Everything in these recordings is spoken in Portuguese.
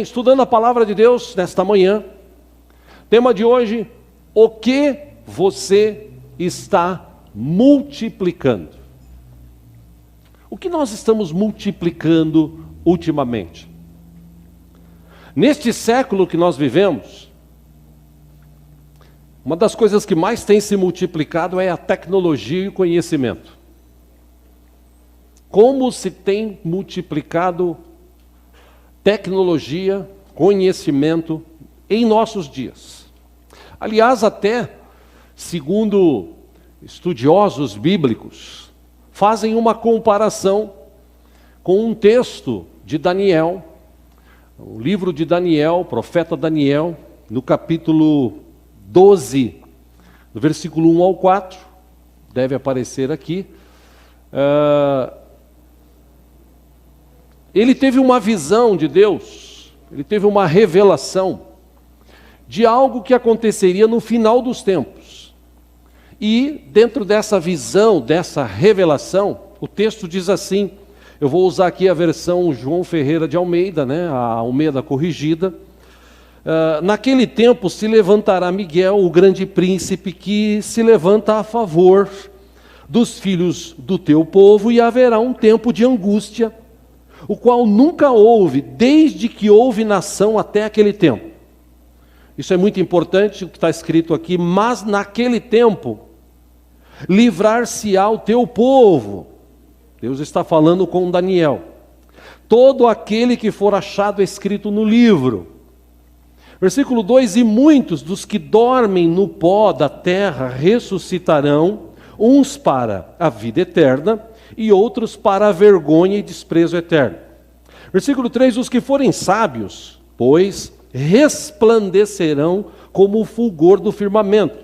bem, estudando a palavra de Deus nesta manhã. Tema de hoje: o que você está multiplicando? O que nós estamos multiplicando ultimamente? Neste século que nós vivemos, uma das coisas que mais tem se multiplicado é a tecnologia e o conhecimento. Como se tem multiplicado tecnologia, conhecimento em nossos dias. Aliás, até, segundo estudiosos bíblicos, fazem uma comparação com um texto de Daniel, o livro de Daniel, o profeta Daniel, no capítulo 12, no versículo 1 ao 4, deve aparecer aqui. Ele teve uma visão de Deus, ele teve uma revelação de algo que aconteceria no final dos tempos. E dentro dessa visão, dessa revelação, o texto diz assim, eu vou usar aqui a versão João Ferreira de Almeida, a Almeida corrigida. Naquele tempo se levantará Miguel, o grande príncipe, que se levanta a favor dos filhos do teu povo, e haverá um tempo de angústia, o qual nunca houve, desde que houve nação até aquele tempo. Isso é muito importante, o que está escrito aqui. Mas naquele tempo, livrar-se-á o teu povo. Deus está falando com Daniel. Todo aquele que for achado escrito no livro. Versículo 2, e muitos dos que dormem no pó da terra ressuscitarão, uns para a vida eterna, e outros para a vergonha e desprezo eterno. Versículo 3, os que forem sábios, pois, resplandecerão como o fulgor do firmamento,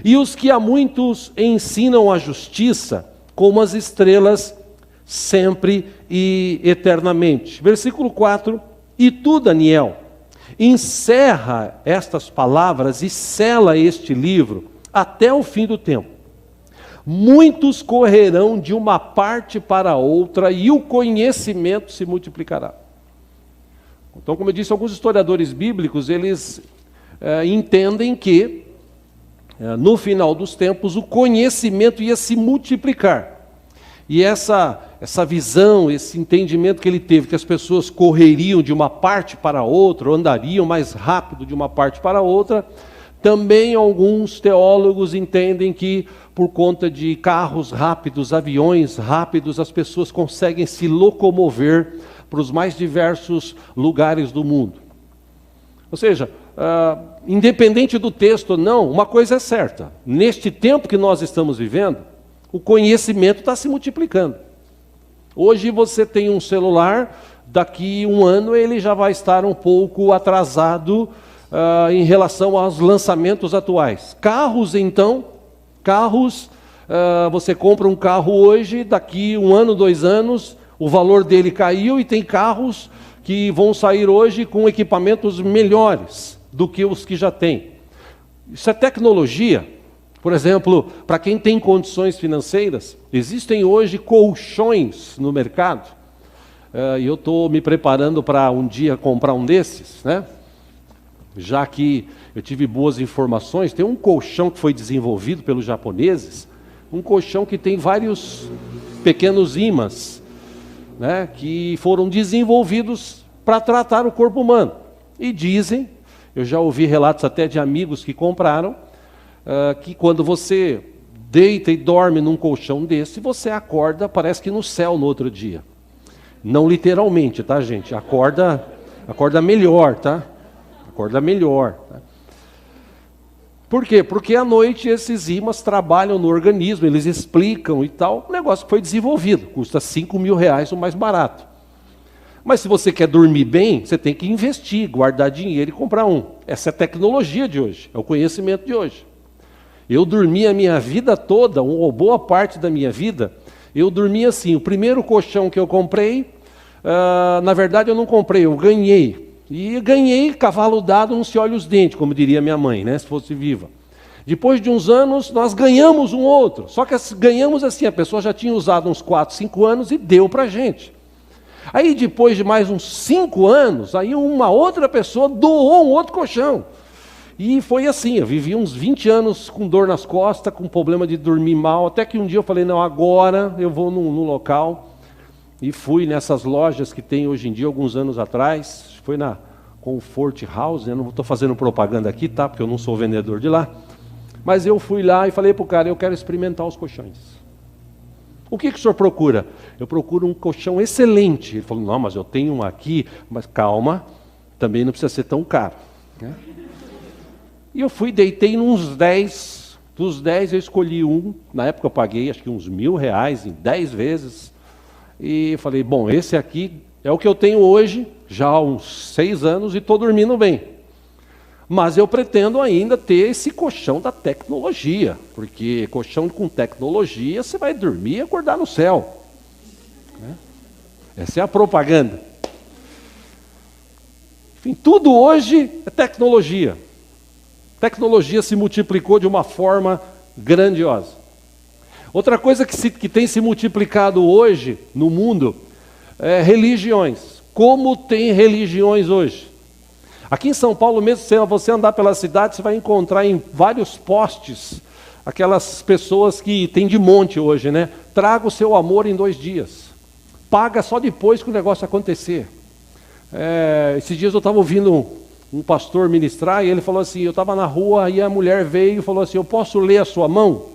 e os que a muitos ensinam a justiça, como as estrelas, sempre e eternamente. Versículo 4, e tu, Daniel, encerra estas palavras e sela este livro até o fim do tempo. Muitos correrão de uma parte para outra e o conhecimento se multiplicará. Então, como eu disse, alguns historiadores bíblicos, eles entendem que no final dos tempos o conhecimento ia se multiplicar. E essa visão, esse entendimento que ele teve, que as pessoas correriam de uma parte para outra, ou andariam mais rápido de uma parte para outra, também alguns teólogos entendem que por conta de carros rápidos, aviões rápidos, as pessoas conseguem se locomover para os mais diversos lugares do mundo. Ou seja, independente do texto ou não, uma coisa é certa: neste tempo que nós estamos vivendo, o conhecimento está se multiplicando. Hoje você tem um celular, daqui um ano ele já vai estar um pouco atrasado em relação aos lançamentos atuais. Carros, então, você compra um carro hoje, daqui um ano, 2 anos, o valor dele caiu, e tem carros que vão sair hoje com equipamentos melhores do que os que já tem. Isso é tecnologia. Por exemplo, para quem tem condições financeiras, existem hoje colchões no mercado, e eu estou me preparando para um dia comprar um desses, já que eu tive boas informações. Tem um colchão que foi desenvolvido pelos japoneses, um colchão que tem vários pequenos ímãs, que foram desenvolvidos para tratar o corpo humano. E dizem, eu já ouvi relatos até de amigos que compraram, que quando você deita e dorme num colchão desse, você acorda, parece que no céu no outro dia. Não literalmente, tá, gente? Acorda melhor, tá? Acorda melhor. Tá? Por quê? Porque à noite esses ímãs trabalham no organismo, eles explicam e tal. O negócio foi desenvolvido, custa R$5.000 o mais barato. Mas se você quer dormir bem, você tem que investir, guardar dinheiro e comprar um. Essa é a tecnologia de hoje, é o conhecimento de hoje. Eu dormi a minha vida toda, ou boa parte da minha vida, eu dormi assim. O primeiro colchão que eu comprei, na verdade eu não comprei, eu ganhei. E ganhei cavalo dado, não se olha os dentes, como diria minha mãe, se fosse viva. Depois de uns anos, nós ganhamos um outro. Só que ganhamos assim, a pessoa já tinha usado uns 4, 5 anos e deu para a gente. Aí depois de mais uns 5 anos, aí uma outra pessoa doou um outro colchão. E foi assim, eu vivi uns 20 anos com dor nas costas, com problema de dormir mal, até que um dia eu falei, não, agora eu vou num local, e fui nessas lojas que tem hoje em dia, alguns anos atrás, foi na Comfort House, eu não estou fazendo propaganda aqui, tá? Porque eu não sou vendedor de lá, mas eu fui lá e falei para o cara, eu quero experimentar os colchões. O que o senhor procura? Eu procuro um colchão excelente. Ele falou, não, mas eu tenho um aqui, mas calma, também não precisa ser tão caro, né? E eu fui, deitei nos 10, dos 10 eu escolhi um, na época eu paguei acho que uns R$1.000 em 10 vezes, e falei, bom, esse aqui é o que eu tenho hoje, já há uns 6 anos e estou dormindo bem. Mas eu pretendo ainda ter esse colchão da tecnologia, porque colchão com tecnologia você vai dormir e acordar no céu, né? Essa é a propaganda. Enfim, tudo hoje é tecnologia. Tecnologia se multiplicou de uma forma grandiosa. Outra coisa que tem se multiplicado hoje no mundo é religiões. Como tem religiões hoje? Aqui em São Paulo mesmo, se você andar pela cidade, você vai encontrar em vários postes aquelas pessoas que tem de monte hoje, né? Traga o seu amor em 2 dias. Paga só depois que o negócio acontecer. Esses dias eu estava ouvindo um pastor ministrar, e ele falou assim, eu estava na rua, e a mulher veio e falou assim, eu posso ler a sua mão?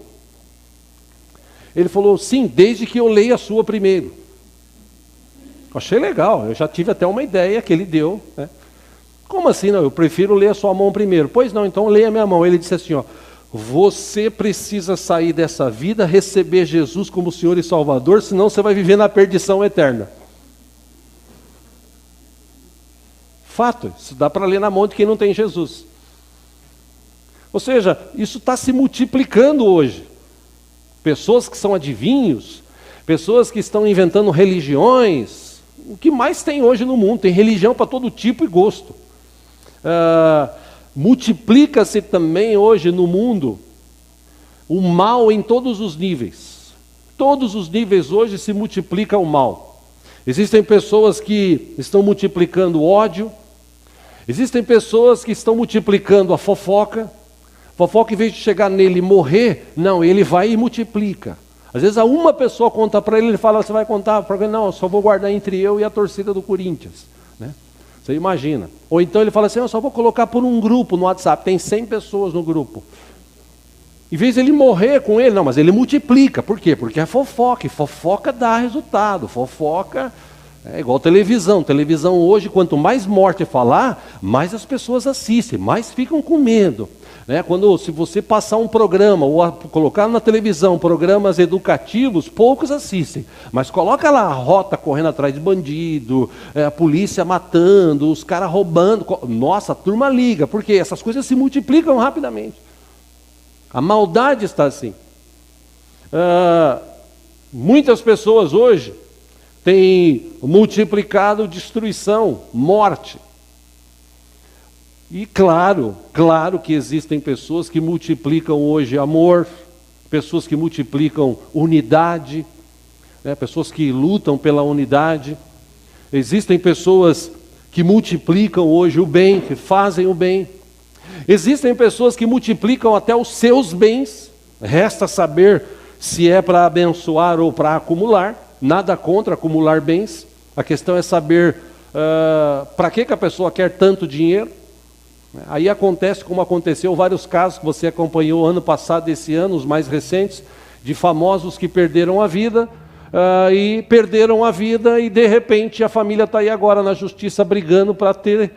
Ele falou, sim, desde que eu leia a sua primeiro. Achei legal, eu já tive até uma ideia que ele deu, né? Como assim? Não, eu prefiro ler a sua mão primeiro. Pois não, então leia a minha mão. Ele disse assim, ó, você precisa sair dessa vida, receber Jesus como Senhor e Salvador, senão você vai viver na perdição eterna. Fato, isso dá para ler na mão de quem não tem Jesus. Ou seja, isso está se multiplicando hoje. Pessoas que são adivinhos, pessoas que estão inventando religiões. O que mais tem hoje no mundo? Tem religião para todo tipo e gosto. Multiplica-se também hoje no mundo o mal em todos os níveis. Todos os níveis hoje se multiplica o mal. Existem pessoas que estão multiplicando o ódio. Existem pessoas que estão multiplicando a fofoca. Fofoca, em vez de chegar nele e morrer, não, ele vai e multiplica. Às vezes uma pessoa conta para ele, ele fala, você vai contar para ele? Não, eu só vou guardar entre eu e a torcida do Corinthians, né? Você imagina. Ou então ele fala assim, eu só vou colocar por um grupo no WhatsApp, tem 100 pessoas no grupo. Em vez de ele morrer com ele, não, mas ele multiplica. Por quê? Porque é fofoca, e fofoca dá resultado. Fofoca é igual televisão. Televisão hoje, quanto mais morte falar, mais as pessoas assistem, mais ficam com medo, né? Se você passar um programa, ou colocar na televisão programas educativos, poucos assistem. Mas coloca lá a rota correndo atrás de bandido, a polícia matando, os caras roubando. Nossa, a turma liga, porque essas coisas se multiplicam rapidamente. A maldade está assim. Muitas pessoas hoje têm multiplicado destruição, morte. E claro que existem pessoas que multiplicam hoje amor, pessoas que multiplicam unidade, né? Pessoas que lutam pela unidade. Existem pessoas que multiplicam hoje o bem, que fazem o bem. Existem pessoas que multiplicam até os seus bens. Resta saber se é para abençoar ou para acumular. Nada contra acumular bens. A questão é saber para que a pessoa quer tanto dinheiro. Aí acontece como aconteceu vários casos que você acompanhou ano passado, esse ano, os mais recentes, de famosos que perderam a vida, e de repente a família está aí agora na justiça brigando para ter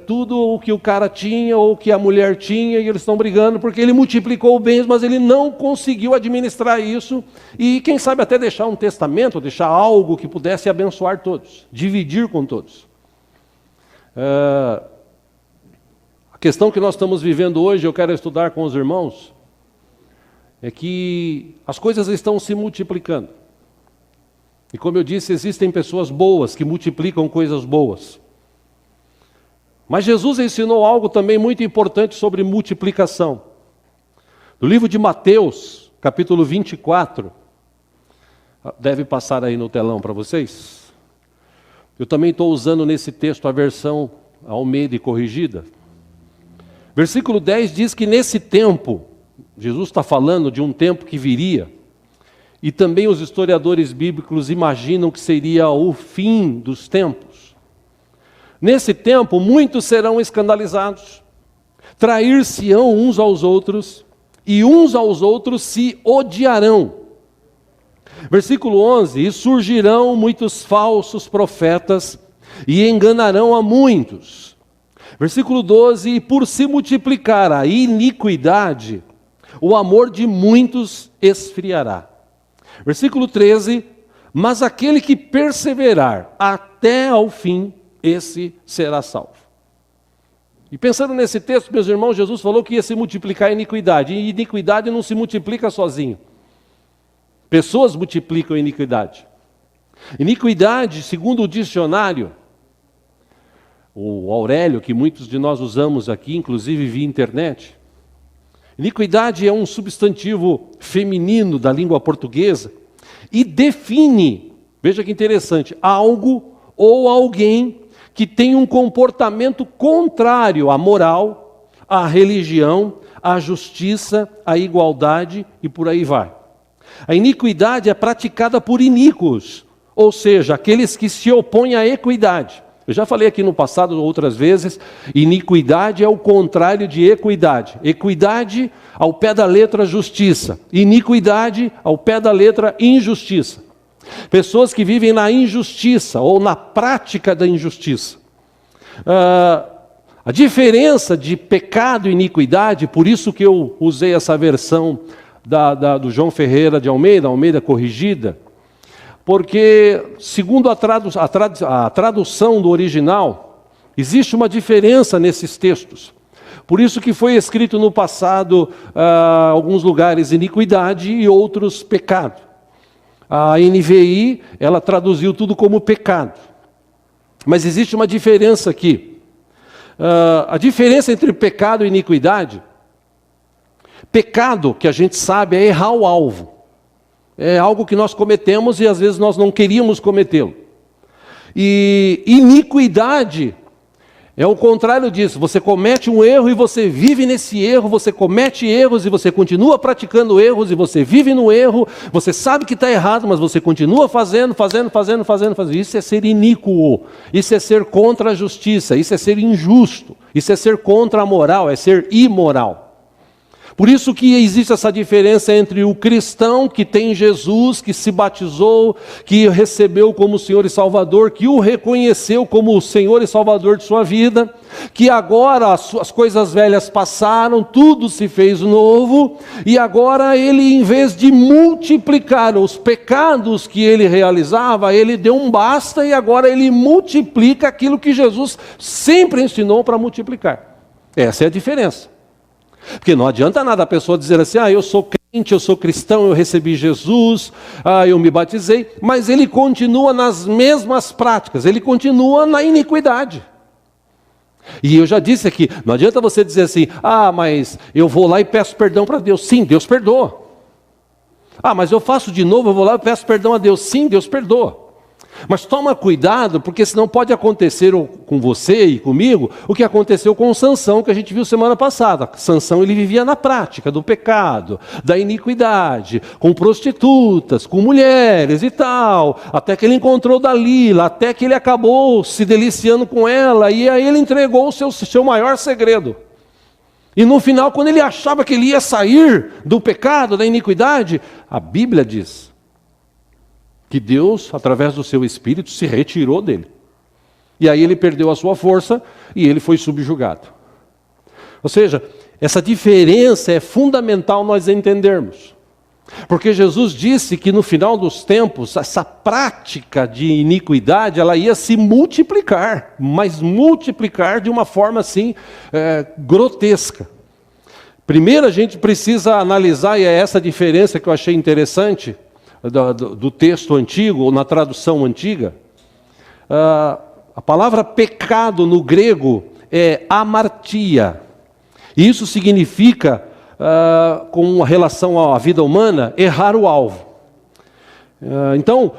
tudo o que o cara tinha ou o que a mulher tinha, e eles estão brigando porque ele multiplicou bens, mas ele não conseguiu administrar isso, e quem sabe até deixar um testamento, deixar algo que pudesse abençoar todos, dividir com todos. A questão que nós estamos vivendo hoje, eu quero estudar com os irmãos, é que as coisas estão se multiplicando. E como eu disse, existem pessoas boas que multiplicam coisas boas. Mas Jesus ensinou algo também muito importante sobre multiplicação. No livro de Mateus, capítulo 24, deve passar aí no telão para vocês. Eu também estou usando nesse texto a versão Almeida e corrigida. Versículo 10 diz que nesse tempo, Jesus está falando de um tempo que viria, e também os historiadores bíblicos imaginam que seria o fim dos tempos. Nesse tempo, muitos serão escandalizados, trair-se-ão uns aos outros, e uns aos outros se odiarão. Versículo 11, e surgirão muitos falsos profetas, e enganarão a muitos. Versículo 12, e por se multiplicar a iniquidade, o amor de muitos esfriará. Versículo 13, mas aquele que perseverar até ao fim, esse será salvo. E pensando nesse texto, meus irmãos, Jesus falou que ia se multiplicar a iniquidade, e iniquidade não se multiplica sozinho. Pessoas multiplicam a iniquidade. Iniquidade, segundo o dicionário, o Aurélio, que muitos de nós usamos aqui, inclusive via internet, iniquidade é um substantivo feminino da língua portuguesa e define, veja que interessante, algo ou alguém que tem um comportamento contrário à moral, à religião, à justiça, à igualdade e por aí vai. A iniquidade é praticada por iníquos, ou seja, aqueles que se opõem à equidade. Eu já falei aqui no passado outras vezes, iniquidade é o contrário de equidade. Equidade, ao pé da letra, justiça. Iniquidade, ao pé da letra, injustiça. Pessoas que vivem na injustiça ou na prática da injustiça. A diferença de pecado e iniquidade, por isso que eu usei essa versão do João Ferreira de Almeida, Almeida corrigida, porque, segundo a tradução do original, existe uma diferença nesses textos. Por isso que foi escrito no passado, alguns lugares, iniquidade e outros pecado. A NVI, ela traduziu tudo como pecado. Mas existe uma diferença aqui. A diferença entre pecado e iniquidade, pecado, que a gente sabe, é errar o alvo. É algo que nós cometemos e às vezes nós não queríamos cometê-lo. E iniquidade é o contrário disso. Você comete um erro e você vive nesse erro, você comete erros e você continua praticando erros e você vive no erro, você sabe que está errado, mas você continua fazendo. Isso é ser iníquo, isso é ser contra a justiça, isso é ser injusto, isso é ser contra a moral, é ser imoral. Por isso que existe essa diferença entre o cristão que tem Jesus, que se batizou, que recebeu como Senhor e Salvador, que o reconheceu como o Senhor e Salvador de sua vida, que agora as coisas velhas passaram, tudo se fez novo, e agora ele, em vez de multiplicar os pecados que ele realizava, ele deu um basta e agora ele multiplica aquilo que Jesus sempre ensinou para multiplicar. Essa é a diferença. Porque não adianta nada a pessoa dizer assim, eu sou crente, eu sou cristão, eu recebi Jesus, eu me batizei, mas ele continua nas mesmas práticas, ele continua na iniquidade. E eu já disse aqui, não adianta você dizer assim, mas eu vou lá e peço perdão para Deus. Sim, Deus perdoa. Mas eu faço de novo, eu vou lá e peço perdão a Deus. Sim, Deus perdoa. Mas toma cuidado, porque senão pode acontecer com você e comigo o que aconteceu com Sansão, que a gente viu semana passada. Sansão, ele vivia na prática do pecado, da iniquidade, com prostitutas, com mulheres e tal, até que ele encontrou Dalila, até que ele acabou se deliciando com ela, e aí ele entregou o seu maior segredo. E no final, quando ele achava que ele ia sair do pecado, da iniquidade, a Bíblia diz que Deus, através do seu Espírito, se retirou dele. E aí ele perdeu a sua força e ele foi subjugado. Ou seja, essa diferença é fundamental nós entendermos. Porque Jesus disse que no final dos tempos, essa prática de iniquidade, ela ia se multiplicar, mas multiplicar de uma forma assim, grotesca. Primeiro a gente precisa analisar, e é essa diferença que eu achei interessante, do texto antigo, ou na tradução antiga, a palavra pecado no grego é amartia. E isso significa, com relação à vida humana, errar o alvo. Então,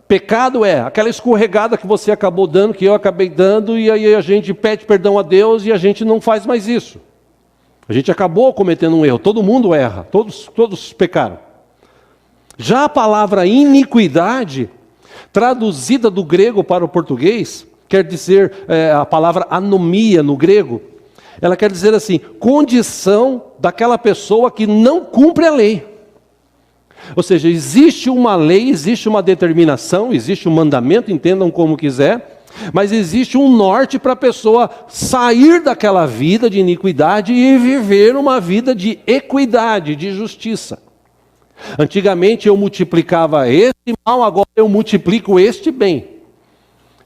Pecado é aquela escorregada que você acabou dando, que eu acabei dando, e aí a gente pede perdão a Deus e a gente não faz mais isso. A gente acabou cometendo um erro, todo mundo erra, todos pecaram. Já a palavra iniquidade, traduzida do grego para o português, quer dizer, a palavra anomia no grego, ela quer dizer assim, condição daquela pessoa que não cumpre a lei. Ou seja, existe uma lei, existe uma determinação, existe um mandamento, entendam como quiser, mas existe um norte para a pessoa sair daquela vida de iniquidade e viver uma vida de equidade, de justiça. Antigamente eu multiplicava este mal, agora eu multiplico este bem.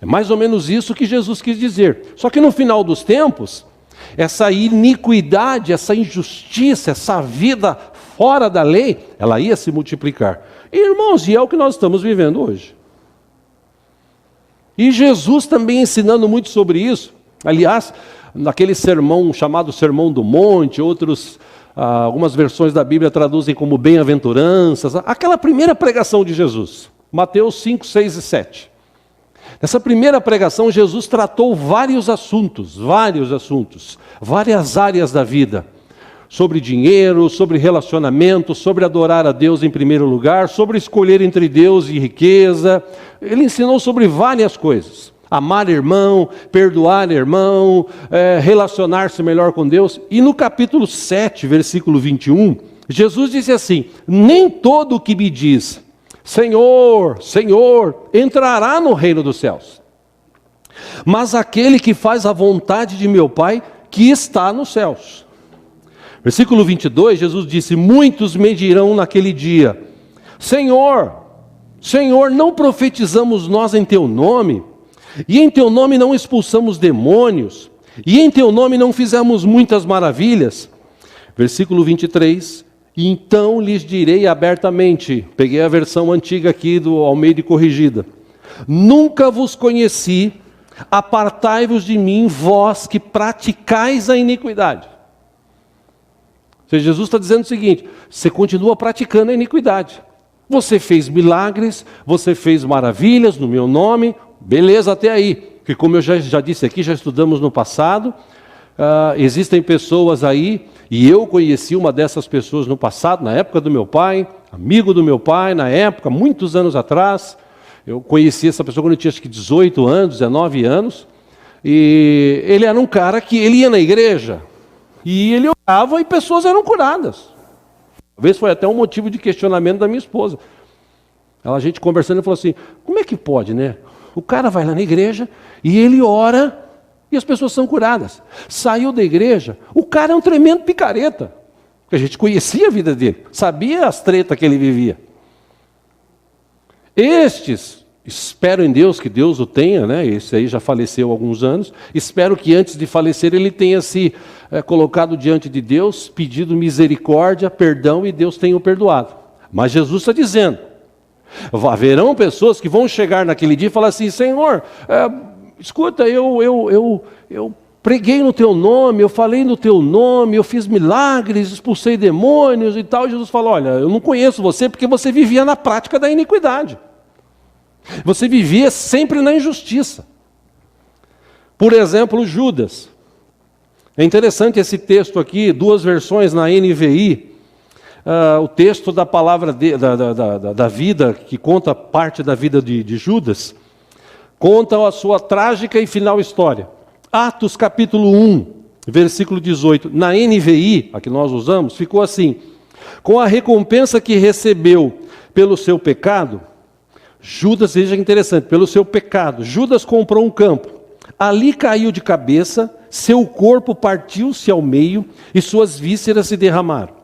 É mais ou menos isso que Jesus quis dizer. Só que no final dos tempos, essa iniquidade, essa injustiça, essa vida fora da lei, ela ia se multiplicar. E, irmãos, e é o que nós estamos vivendo hoje. E Jesus também ensinando muito sobre isso. Aliás, naquele sermão chamado Sermão do Monte, algumas versões da Bíblia traduzem como bem-aventuranças, aquela primeira pregação de Jesus, Mateus 5, 6 e 7. Nessa primeira pregação, Jesus tratou vários assuntos, várias áreas da vida. Sobre dinheiro, sobre relacionamento, sobre adorar a Deus em primeiro lugar, sobre escolher entre Deus e riqueza. Ele ensinou sobre várias coisas. Amar irmão, perdoar irmão, relacionar-se melhor com Deus. E no capítulo 7, versículo 21, Jesus disse assim, nem todo o que me diz, Senhor, Senhor, entrará no reino dos céus, mas aquele que faz a vontade de meu Pai que está nos céus. Versículo 22, Jesus disse, muitos me dirão naquele dia, Senhor, Senhor, não profetizamos nós em Teu nome? E em Teu nome não expulsamos demônios? E em Teu nome não fizemos muitas maravilhas? Versículo 23, então lhes direi abertamente, peguei a versão antiga aqui do Almeida Corrigida, nunca vos conheci, apartai-vos de mim, vós que praticais a iniquidade. Ou seja, Jesus está dizendo o seguinte, você continua praticando a iniquidade. Você fez milagres, você fez maravilhas no meu nome, beleza até aí. Porque como eu já disse aqui, já estudamos no passado, existem pessoas aí, e eu conheci uma dessas pessoas no passado, na época do meu pai, amigo do meu pai, na época, muitos anos atrás. Eu conheci essa pessoa quando eu tinha acho que 18 anos, 19 anos, e ele era um cara que ele ia na igreja, e ele orava e pessoas eram curadas. Talvez foi até um motivo de questionamento da minha esposa. A gente conversando, ele falou assim, como é que pode, né? O cara vai lá na igreja e ele ora e as pessoas são curadas. Saiu da igreja, o cara é um tremendo picareta. Porque a gente conhecia a vida dele, sabia as tretas que ele vivia. Estes, espero em Deus que Deus o tenha, né? Esse aí já faleceu há alguns anos. Espero que antes de falecer ele tenha se colocado diante de Deus, pedido misericórdia, perdão e Deus tenha o perdoado. Mas Jesus está dizendo, haverão pessoas que vão chegar naquele dia e falar assim, Senhor, escuta, eu preguei no Teu nome, eu falei no Teu nome, eu fiz milagres, expulsei demônios e tal. E Jesus fala, olha, eu não conheço você porque você vivia na prática da iniquidade. Você vivia sempre na injustiça. Por exemplo, Judas. É interessante esse texto aqui, duas versões na NVI. O texto da palavra da vida, que conta parte da vida de Judas, conta a sua trágica e final história. Atos capítulo 1, versículo 18. Na NVI, a que nós usamos, ficou assim, com a recompensa que recebeu pelo seu pecado, Judas, veja que interessante, pelo seu pecado, Judas comprou um campo, ali caiu de cabeça, seu corpo partiu-se ao meio e suas vísceras se derramaram.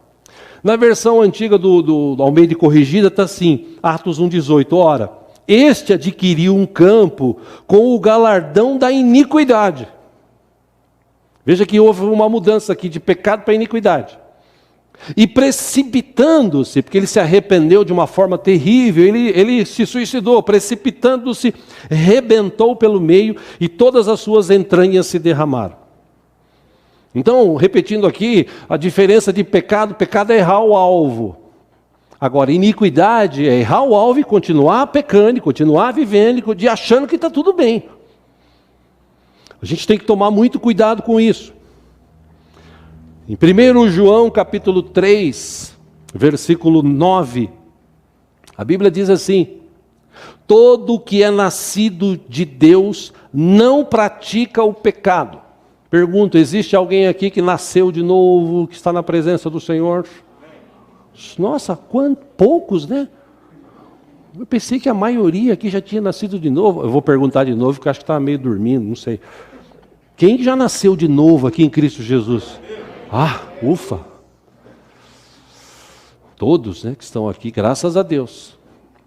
Na versão antiga do Almeida Corrigida está assim, Atos 1,18, ora, este adquiriu um campo com o galardão da iniquidade. Veja que houve uma mudança aqui de pecado para iniquidade. E precipitando-se, porque ele se arrependeu de uma forma terrível, ele se suicidou, precipitando-se, rebentou pelo meio e todas as suas entranhas se derramaram. Então, repetindo aqui, a diferença de pecado é errar o alvo. Agora, iniquidade é errar o alvo e continuar pecando, continuar vivendo, achando que está tudo bem. A gente tem que tomar muito cuidado com isso. Em 1 João capítulo 3, versículo 9, a Bíblia diz assim: todo que é nascido de Deus não pratica o pecado. Pergunto, existe alguém aqui que nasceu de novo, que está na presença do Senhor? Nossa, poucos, né? Eu pensei que a maioria aqui já tinha nascido de novo. Eu vou perguntar de novo, porque acho que estava meio dormindo, não sei. Quem já nasceu de novo aqui em Cristo Jesus? Ah, ufa! Todos, né, que estão aqui, graças a Deus.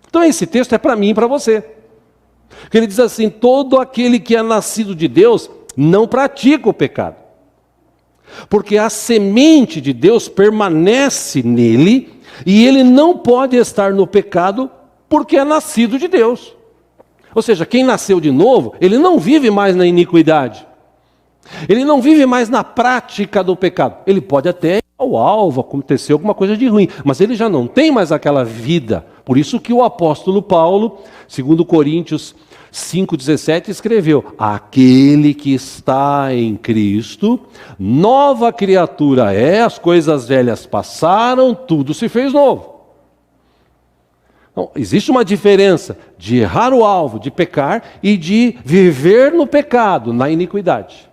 Então esse texto é para mim e para você. Que ele diz assim: todo aquele que é nascido de Deus não pratica o pecado. Porque a semente de Deus permanece nele, e ele não pode estar no pecado porque é nascido de Deus. Ou seja, quem nasceu de novo, ele não vive mais na iniquidade. Ele não vive mais na prática do pecado. Ele pode até ir ao alvo, acontecer alguma coisa de ruim, mas ele já não tem mais aquela vida. Por isso que o apóstolo Paulo, segundo Coríntios 5,17, escreveu: aquele que está em Cristo, nova criatura é, as coisas velhas passaram, tudo se fez novo. Então, existe uma diferença de errar o alvo, de pecar, e de viver no pecado, na iniquidade.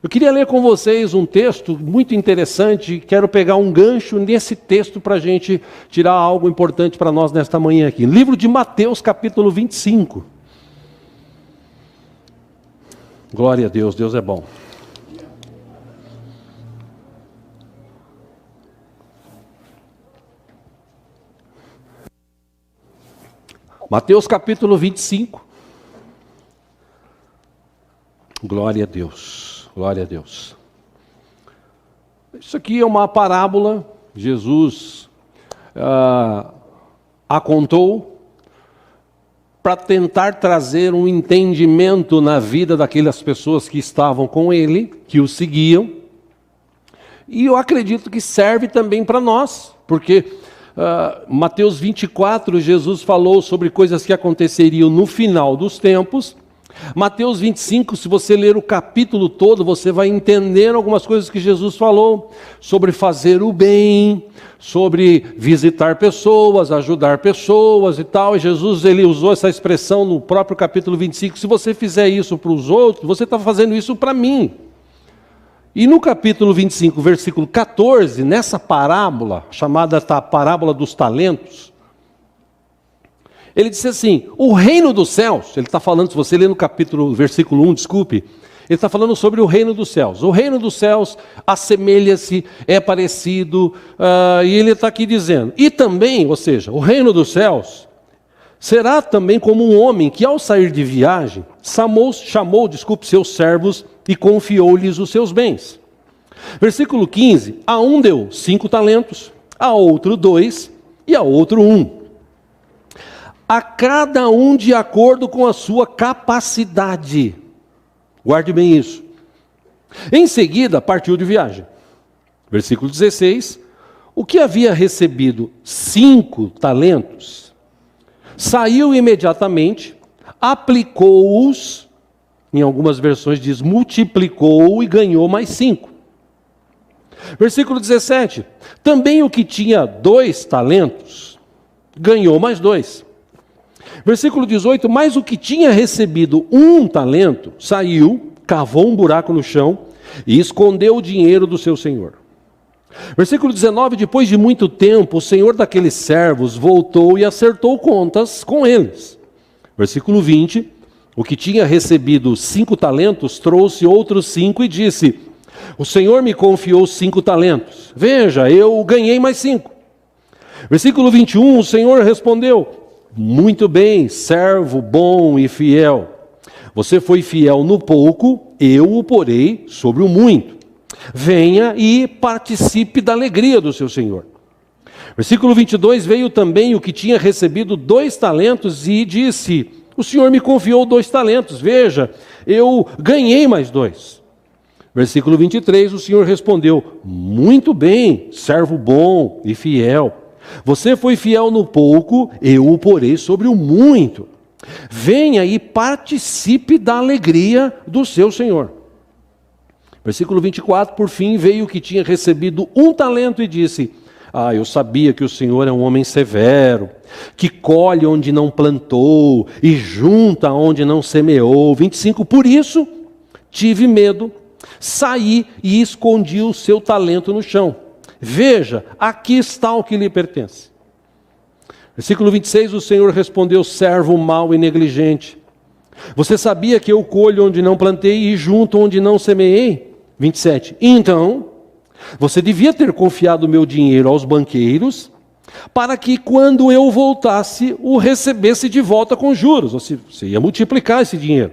Eu queria ler com vocês um texto muito interessante, quero pegar um gancho nesse texto para a gente tirar algo importante para nós nesta manhã aqui. Livro de Mateus, capítulo 25. Glória a Deus, Deus é bom. Mateus capítulo 25. Glória a Deus, glória a Deus. Isso aqui é uma parábola, Jesus a contou para tentar trazer um entendimento na vida daquelas pessoas que estavam com ele, que o seguiam. E eu acredito que serve também para nós, porque Mateus 24, Jesus falou sobre coisas que aconteceriam no final dos tempos. Mateus 25, se você ler o capítulo todo, você vai entender algumas coisas que Jesus falou sobre fazer o bem, sobre visitar pessoas, ajudar pessoas e tal. E Jesus, ele usou essa expressão no próprio capítulo 25, se você fizer isso para os outros, você está fazendo isso para mim. E no capítulo 25, versículo 14, nessa parábola, chamada a parábola dos talentos, ele disse assim: o reino dos céus, ele está falando, se você ler no versículo 1, desculpe, ele está falando sobre o reino dos céus. O reino dos céus assemelha-se, é parecido, e ele está aqui dizendo, e também, ou seja, o reino dos céus será também como um homem que ao sair de viagem, chamou, seus servos e confiou-lhes os seus bens. Versículo 15, a um deu 5 talentos, a outro 2 e a outro 1. A cada um de acordo com a sua capacidade. Guarde bem isso. Em seguida, partiu de viagem. Versículo 16. O que havia recebido 5 talentos, saiu imediatamente, aplicou-os, em algumas versões diz multiplicou e ganhou mais 5. Versículo 17. Também o que tinha 2 talentos, ganhou mais 2. Versículo 18, mas o que tinha recebido 1 talento, saiu, cavou um buraco no chão e escondeu o dinheiro do seu senhor. Versículo 19, depois de muito tempo, o senhor daqueles servos voltou e acertou contas com eles. Versículo 20, o que tinha recebido 5 talentos, trouxe outros 5 e disse: o senhor me confiou 5 talentos, veja, eu ganhei mais 5. Versículo 21, o senhor respondeu: muito bem, servo bom e fiel. Você foi fiel no pouco, eu o porei sobre o muito. Venha e participe da alegria do seu senhor. Versículo 22, veio também o que tinha recebido 2 talentos e disse: o senhor me confiou 2 talentos, veja, eu ganhei mais 2. Versículo 23, o senhor respondeu: muito bem, servo bom e fiel. Você foi fiel no pouco, eu o porei sobre o muito. Venha e participe da alegria do seu Senhor. Versículo 24, por fim, veio o que tinha recebido 1 talento e disse: eu sabia que o Senhor é um homem severo, que colhe onde não plantou e junta onde não semeou. 25, por isso tive medo, saí e escondi o seu talento no chão. Veja, aqui está o que lhe pertence. Versículo 26, o Senhor respondeu: servo mau e negligente, você sabia que eu colho onde não plantei e junto onde não semeei? 27, então você devia ter confiado o meu dinheiro aos banqueiros, para que quando eu voltasse, o recebesse de volta com juros. Você ia multiplicar esse dinheiro.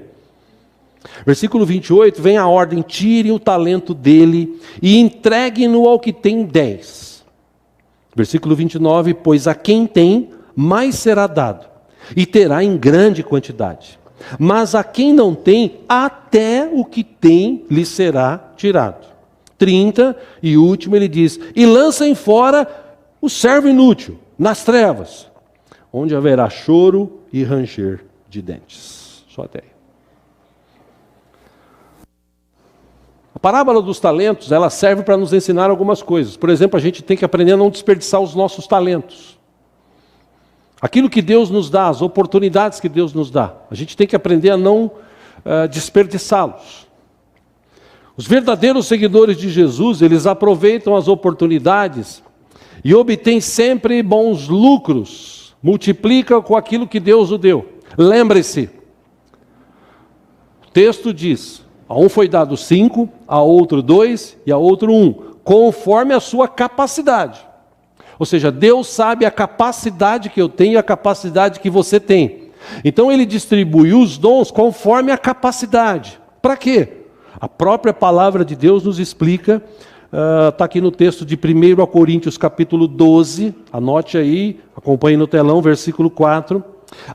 Versículo 28, vem a ordem: tire o talento dele e entregue-no ao que tem 10. Versículo 29, pois a quem tem, mais será dado, e terá em grande quantidade. Mas a quem não tem, até o que tem lhe será tirado. 30, e último ele diz: e lancem fora o servo inútil, nas trevas, onde haverá choro e ranger de dentes. Só até aí. A parábola dos talentos, ela serve para nos ensinar algumas coisas. Por exemplo, a gente tem que aprender a não desperdiçar os nossos talentos. Aquilo que Deus nos dá, as oportunidades que Deus nos dá, a gente tem que aprender a não desperdiçá-los. Os verdadeiros seguidores de Jesus, eles aproveitam as oportunidades e obtêm sempre bons lucros, multiplicam com aquilo que Deus o deu. Lembre-se, o texto diz: a um foi dado 5, a outro 2 e a outro 1, conforme a sua capacidade. Ou seja, Deus sabe a capacidade que eu tenho e a capacidade que você tem. Então ele distribui os dons conforme a capacidade. Para quê? A própria palavra de Deus nos explica, está aqui no texto de 1 Coríntios capítulo 12, anote aí, acompanhe no telão, versículo 4.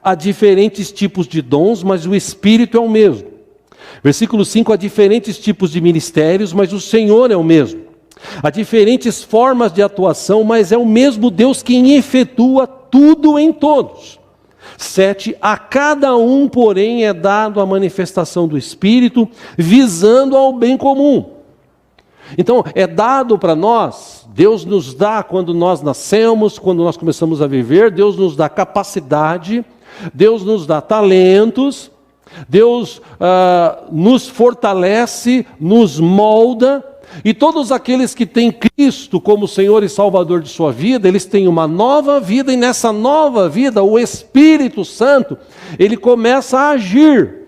Há diferentes tipos de dons, mas o Espírito é o mesmo. Versículo 5, há diferentes tipos de ministérios, mas o Senhor é o mesmo. Há diferentes formas de atuação, mas é o mesmo Deus quem efetua tudo em todos. 7, a cada um, porém, é dado a manifestação do Espírito, visando ao bem comum. Então, é dado para nós, Deus nos dá quando nós nascemos, quando nós começamos a viver, Deus nos dá capacidade, Deus nos dá talentos, Deus nos fortalece, nos molda, e todos aqueles que têm Cristo como Senhor e Salvador de sua vida, eles têm uma nova vida, e nessa nova vida, o Espírito Santo, ele começa a agir.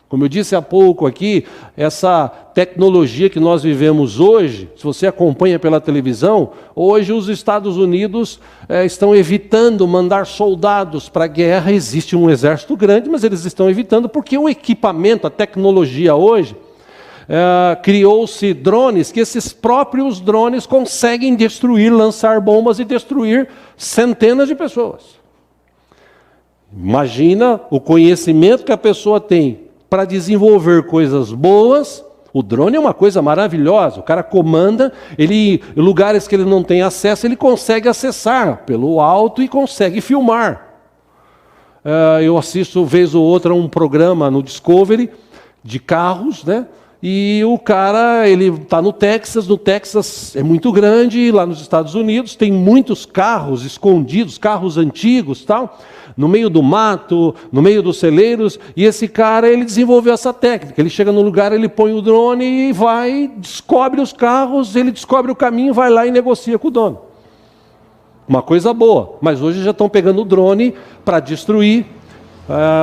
Como eu disse há pouco aqui, essa tecnologia que nós vivemos hoje, se você acompanha pela televisão, hoje os Estados Unidos estão evitando mandar soldados para a guerra. Existe um exército grande, mas eles estão evitando porque o equipamento, a tecnologia hoje, criou-se drones, que esses próprios drones conseguem destruir, lançar bombas e destruir centenas de pessoas. Imagina o conhecimento que a pessoa tem para desenvolver coisas boas. O drone é uma coisa maravilhosa, o cara comanda, lugares que ele não tem acesso, ele consegue acessar pelo alto e consegue filmar. Eu assisto vez ou outra um programa no Discovery de carros, né? E o cara, ele está no Texas é muito grande, e lá nos Estados Unidos tem muitos carros escondidos, carros antigos, tal, no meio do mato, no meio dos celeiros, e esse cara, ele desenvolveu essa técnica. Ele chega no lugar, ele põe o drone e vai, descobre os carros, ele descobre o caminho, vai lá e negocia com o dono. Uma coisa boa, mas hoje já estão pegando o drone para destruir,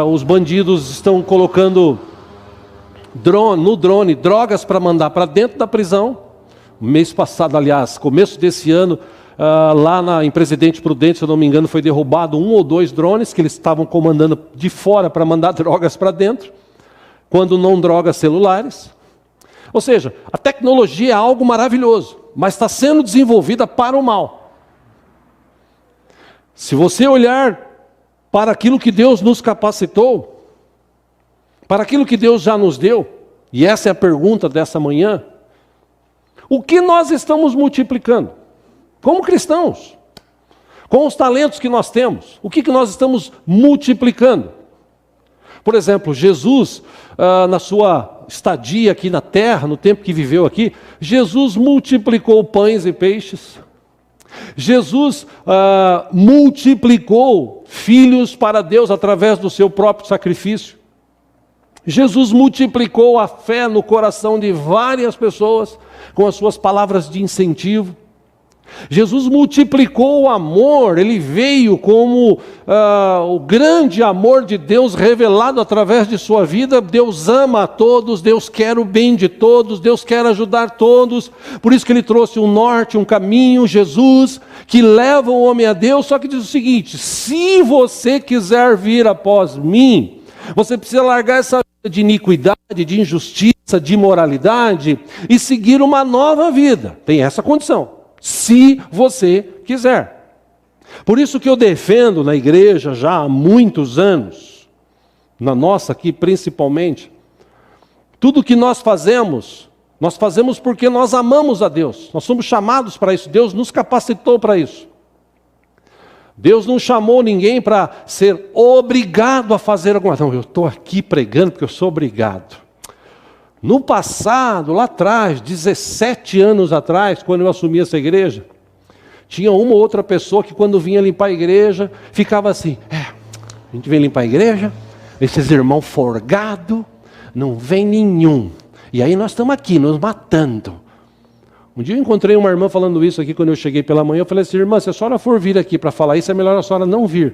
os bandidos estão colocando no drone drogas para mandar para dentro da prisão. Mês passado, aliás, começo desse ano, lá em Presidente Prudente, se eu não me engano, foi derrubado 1 ou 2 drones que eles estavam comandando de fora para mandar drogas para dentro, quando não drogas celulares. Ou seja, a tecnologia é algo maravilhoso, mas está sendo desenvolvida para o mal. Se você olhar para aquilo que Deus nos capacitou, para aquilo que Deus já nos deu, e essa é a pergunta dessa manhã: o que nós estamos multiplicando como cristãos? Com os talentos que nós temos, o que nós estamos multiplicando? Por exemplo, Jesus, na sua estadia aqui na terra, no tempo que viveu aqui, Jesus multiplicou pães e peixes. Jesus multiplicou filhos para Deus através do seu próprio sacrifício. Jesus multiplicou a fé no coração de várias pessoas com as suas palavras de incentivo. Jesus multiplicou o amor, ele veio como o grande amor de Deus revelado através de sua vida. Deus ama a todos, Deus quer o bem de todos, Deus quer ajudar todos. Por isso que ele trouxe um norte, um caminho, Jesus, que leva o homem a Deus. Só que diz o seguinte: se você quiser vir após mim, você precisa largar essa vida de iniquidade, de injustiça, de imoralidade e seguir uma nova vida. Tem essa condição. Se você quiser. Por isso que eu defendo na igreja já há muitos anos, na nossa aqui principalmente, tudo que nós fazemos porque nós amamos a Deus. Nós somos chamados para isso, Deus nos capacitou para isso. Deus não chamou ninguém para ser obrigado a fazer alguma coisa. Não, eu estou aqui pregando porque eu sou obrigado. No passado, lá atrás, 17 anos atrás, quando eu assumi essa igreja, tinha uma ou outra pessoa que quando vinha limpar a igreja, ficava assim: a gente vem limpar a igreja, esses irmãos forgados, não vem nenhum. E aí nós estamos aqui, nos matando. Um dia eu encontrei uma irmã falando isso aqui, quando eu cheguei pela manhã, eu falei assim: irmã, se a senhora for vir aqui para falar isso, é melhor a senhora não vir.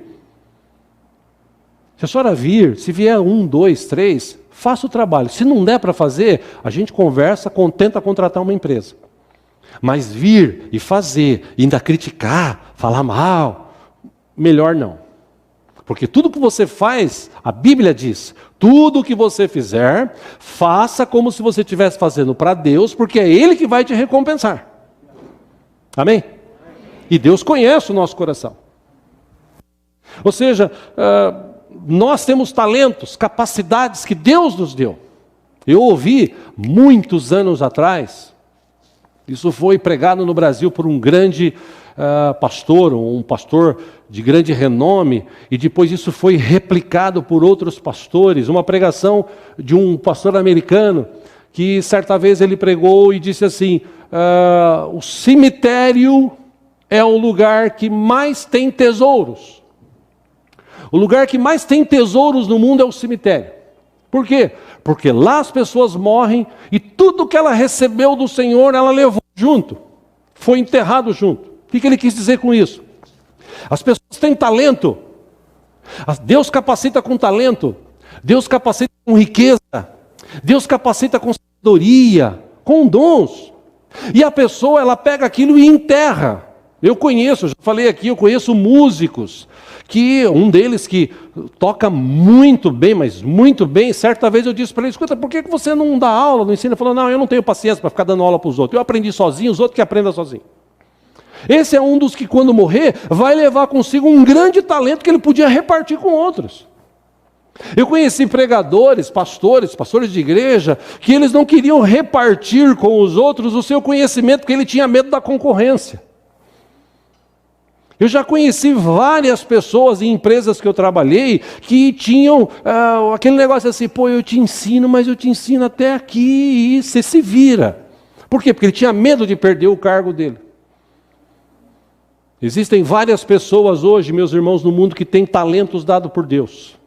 Se a senhora vir, se vier 1, 2, 3... faça o trabalho. Se não der para fazer, a gente conversa, tenta contratar uma empresa. Mas vir e fazer, ainda criticar, falar mal, melhor não. Porque tudo que você faz, a Bíblia diz, tudo que você fizer, faça como se você estivesse fazendo para Deus, porque é Ele que vai te recompensar. Amém? E Deus conhece o nosso coração. Ou seja, nós temos talentos, capacidades que Deus nos deu. Eu ouvi muitos anos atrás, isso foi pregado no Brasil por um grande pastor, um pastor de grande renome, e depois isso foi replicado por outros pastores, uma pregação de um pastor americano, que certa vez ele pregou e disse assim: o cemitério é o lugar que mais tem tesouros. O lugar que mais tem tesouros no mundo é o cemitério. Por quê? Porque lá as pessoas morrem e tudo que ela recebeu do Senhor, ela levou junto. Foi enterrado junto. O que ele quis dizer com isso? As pessoas têm talento. Deus capacita com talento. Deus capacita com riqueza. Deus capacita com sabedoria, com dons. E a pessoa, ela pega aquilo e enterra. Eu já falei aqui, eu conheço músicos, que um deles que toca muito bem, mas muito bem, certa vez eu disse para ele: escuta, por que você não dá aula, não ensina? Ele falou: não, eu não tenho paciência para ficar dando aula para os outros, eu aprendi sozinho, os outros que aprendam sozinho. Esse é um dos que quando morrer, vai levar consigo um grande talento que ele podia repartir com outros. Eu conheci pregadores, pastores de igreja, que eles não queriam repartir com os outros o seu conhecimento, porque ele tinha medo da concorrência. Eu já conheci várias pessoas em empresas que eu trabalhei que tinham aquele negócio assim: pô, eu te ensino, mas eu te ensino até aqui e você se vira. Por quê? Porque ele tinha medo de perder o cargo dele. Existem várias pessoas hoje, meus irmãos, no mundo que têm talentos dados por Deus.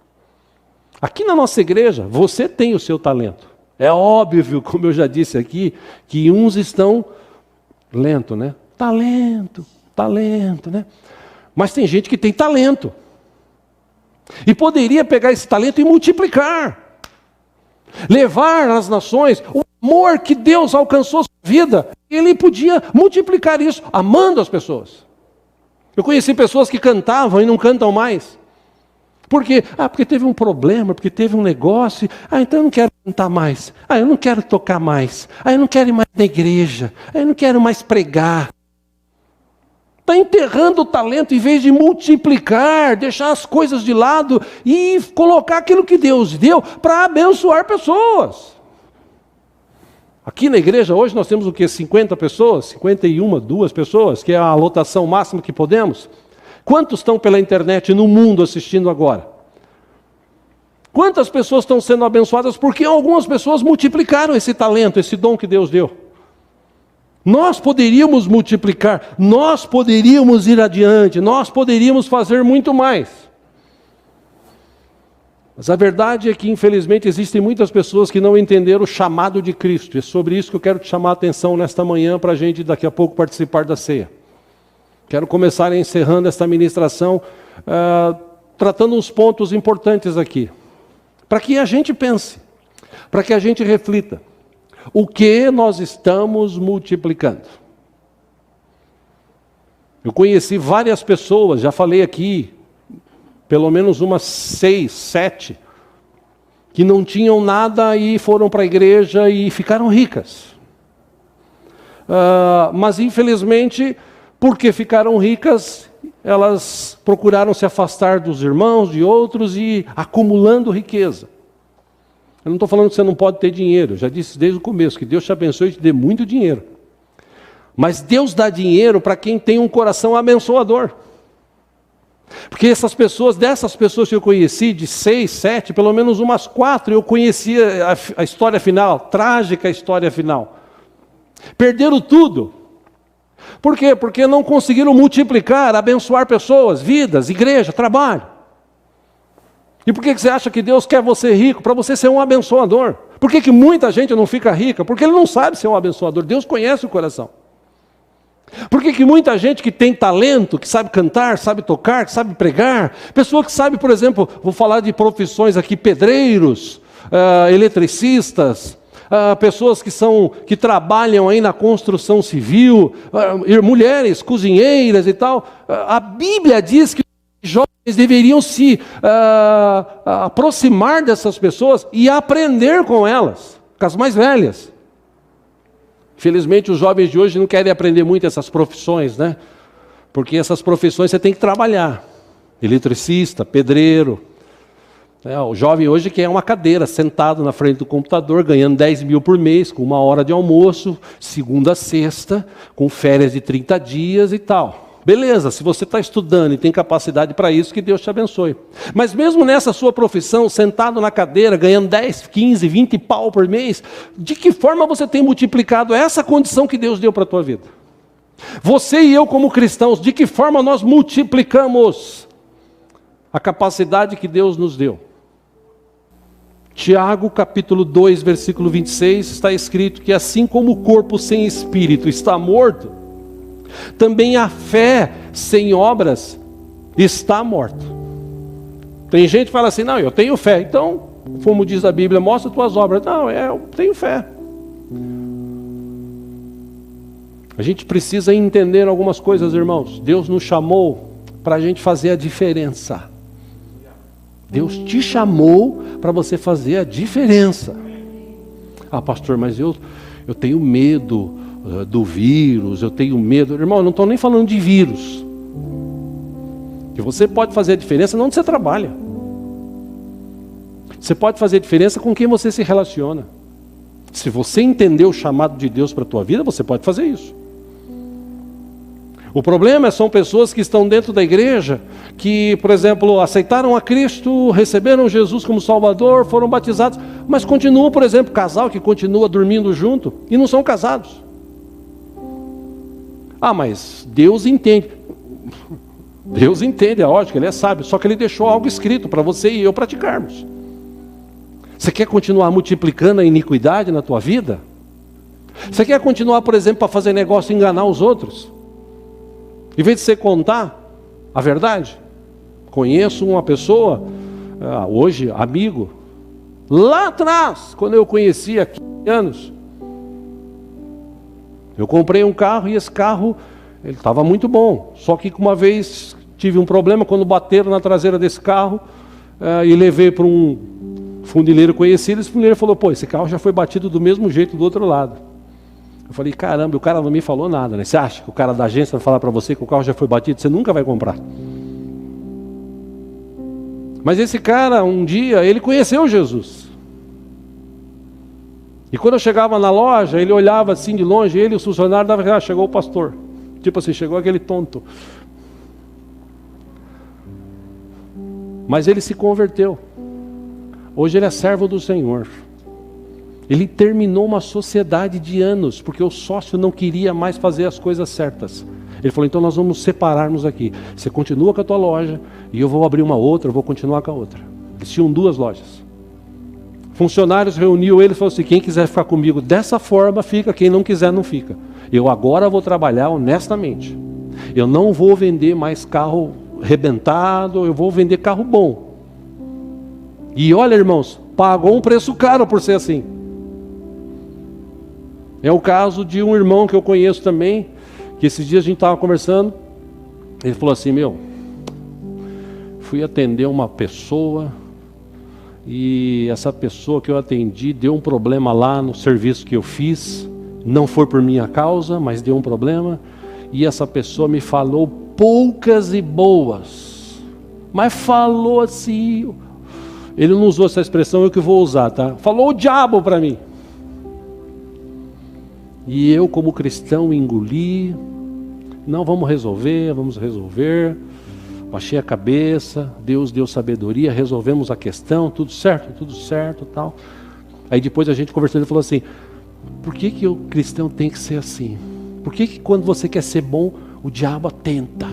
Aqui na nossa igreja, você tem o seu talento. É óbvio, como eu já disse aqui, que uns estão lento, né? Talento, né? Mas tem gente que tem talento. E poderia pegar esse talento e multiplicar. Levar às nações o amor que Deus alcançou sua vida. Ele podia multiplicar isso, amando as pessoas. Eu conheci pessoas que cantavam e não cantam mais. Por quê? Porque teve um problema, porque teve um negócio. Então eu não quero cantar mais. Eu não quero tocar mais. Eu não quero ir mais na igreja. Eu não quero mais pregar. Está enterrando o talento em vez de multiplicar, deixar as coisas de lado e colocar aquilo que Deus deu para abençoar pessoas. Aqui na igreja hoje nós temos o quê? 50 pessoas? 51, 2 pessoas, que é a lotação máxima que podemos. Quantos estão pela internet no mundo assistindo agora? Quantas pessoas estão sendo abençoadas porque algumas pessoas multiplicaram esse talento, esse dom que Deus deu? Nós poderíamos multiplicar, nós poderíamos ir adiante, nós poderíamos fazer muito mais. Mas a verdade é que, infelizmente, existem muitas pessoas que não entenderam o chamado de Cristo. E é sobre isso que eu quero te chamar a atenção nesta manhã, para a gente daqui a pouco participar da ceia. Quero começar encerrando esta ministração, tratando uns pontos importantes aqui. Para que a gente pense, para que a gente reflita. O que nós estamos multiplicando? Eu conheci várias pessoas, já falei aqui, pelo menos umas 6, 7, que não tinham nada e foram para a igreja e ficaram ricas. Mas infelizmente, porque ficaram ricas, elas procuraram se afastar dos irmãos, de outros, e acumulando riqueza. Eu não estou falando que você não pode ter dinheiro, eu já disse desde o começo, que Deus te abençoe e te dê muito dinheiro. Mas Deus dá dinheiro para quem tem um coração abençoador. Porque dessas pessoas que eu conheci, de 6, 7, pelo menos umas 4, eu conhecia a história final, trágica história final. Perderam tudo. Por quê? Porque não conseguiram multiplicar, abençoar pessoas, vidas, igreja, trabalho. E por que você acha que Deus quer você rico? Para você ser um abençoador. Por que muita gente não fica rica? Porque ele não sabe ser um abençoador. Deus conhece o coração. Por que muita gente que tem talento, que sabe cantar, sabe tocar, que sabe pregar, pessoa que sabe, por exemplo, vou falar de profissões aqui, pedreiros, eletricistas, pessoas que trabalham aí na construção civil, mulheres, cozinheiras e tal. A Bíblia diz que os jovens deveriam se aproximar dessas pessoas e aprender com elas, com as mais velhas. Infelizmente, os jovens de hoje não querem aprender muito essas profissões, né? Porque essas profissões você tem que trabalhar. Eletricista, pedreiro. O jovem hoje quer uma cadeira, sentado na frente do computador, ganhando 10 mil por mês, com 1 hora de almoço, segunda a sexta, com férias de 30 dias e tal. Beleza, se você está estudando e tem capacidade para isso, que Deus te abençoe. Mas mesmo nessa sua profissão, sentado na cadeira, ganhando 10, 15, 20 pau por mês, de que forma você tem multiplicado essa condição que Deus deu para a tua vida? Você e eu como cristãos, de que forma nós multiplicamos a capacidade que Deus nos deu? Tiago capítulo 2, versículo 26, está escrito que assim como o corpo sem espírito está morto, também a fé sem obras está morta. Tem gente que fala assim, não, eu tenho fé. Então, como diz a Bíblia, mostra as tuas obras. Não, eu tenho fé. A gente precisa entender algumas coisas, irmãos. Deus nos chamou para a gente fazer a diferença. Deus te chamou para você fazer a diferença. Ah, pastor, mas eu tenho medo do vírus, eu tenho medo. Irmão, eu não estou nem falando de vírus. Que você pode fazer a diferença não onde você trabalha. Você pode fazer a diferença com quem você se relaciona. Se você entender o chamado de Deus para a tua vida, você pode fazer isso. O problema são pessoas que estão dentro da igreja, que, por exemplo, aceitaram a Cristo, receberam Jesus como Salvador, foram batizados, mas continuam, por exemplo, casal que continua dormindo junto e não são casados. Ah, mas Deus entende. Deus entende, é lógico, Ele é sábio, só que Ele deixou algo escrito para você e eu praticarmos. Você quer continuar multiplicando a iniquidade na tua vida? Você quer continuar, por exemplo, para fazer negócio e enganar os outros? Em vez de você contar a verdade? Conheço uma pessoa, hoje amigo, lá atrás, quando eu conheci há 15 anos, eu comprei um carro e esse carro, ele estava muito bom. Só que uma vez tive um problema quando bateram na traseira desse carro e levei para um fundileiro conhecido. Esse fundileiro falou, pô, esse carro já foi batido do mesmo jeito do outro lado. Eu falei, caramba, o cara não me falou nada, né? Você acha que o cara da agência vai falar para você que o carro já foi batido? Você nunca vai comprar. Mas esse cara, um dia, ele conheceu Jesus. E quando eu chegava na loja, ele olhava assim de longe, ele e o funcionário dava, chegou o pastor. Tipo assim, chegou aquele tonto. Mas ele se converteu. Hoje ele é servo do Senhor. Ele terminou uma sociedade de anos, porque o sócio não queria mais fazer as coisas certas. Ele falou, então nós vamos separar-nos aqui. Você continua com a tua loja, e eu vou abrir uma outra, eu vou continuar com a outra. Eles tinham 2 lojas. Funcionários reuniu ele e falou assim, quem quiser ficar comigo dessa forma, fica, quem não quiser, não fica. Eu agora vou trabalhar honestamente. Eu não vou vender mais carro rebentado, eu vou vender carro bom. E olha, irmãos, pagou um preço caro por ser assim. É o caso de um irmão que eu conheço também, que esses dias a gente estava conversando, ele falou assim, fui atender uma pessoa, e essa pessoa que eu atendi deu um problema lá no serviço que eu fiz, não foi por minha causa, mas deu um problema, e essa pessoa me falou poucas e boas, mas falou assim, ele não usou essa expressão, eu que vou usar, tá? Falou o diabo para mim. E eu, como cristão, engoli. Não, vamos resolver. Baixei a cabeça, Deus deu sabedoria, resolvemos a questão, tudo certo, tal. Aí depois a gente conversando, ele falou assim, por que o cristão tem que ser assim? Por que quando você quer ser bom, o diabo atenta?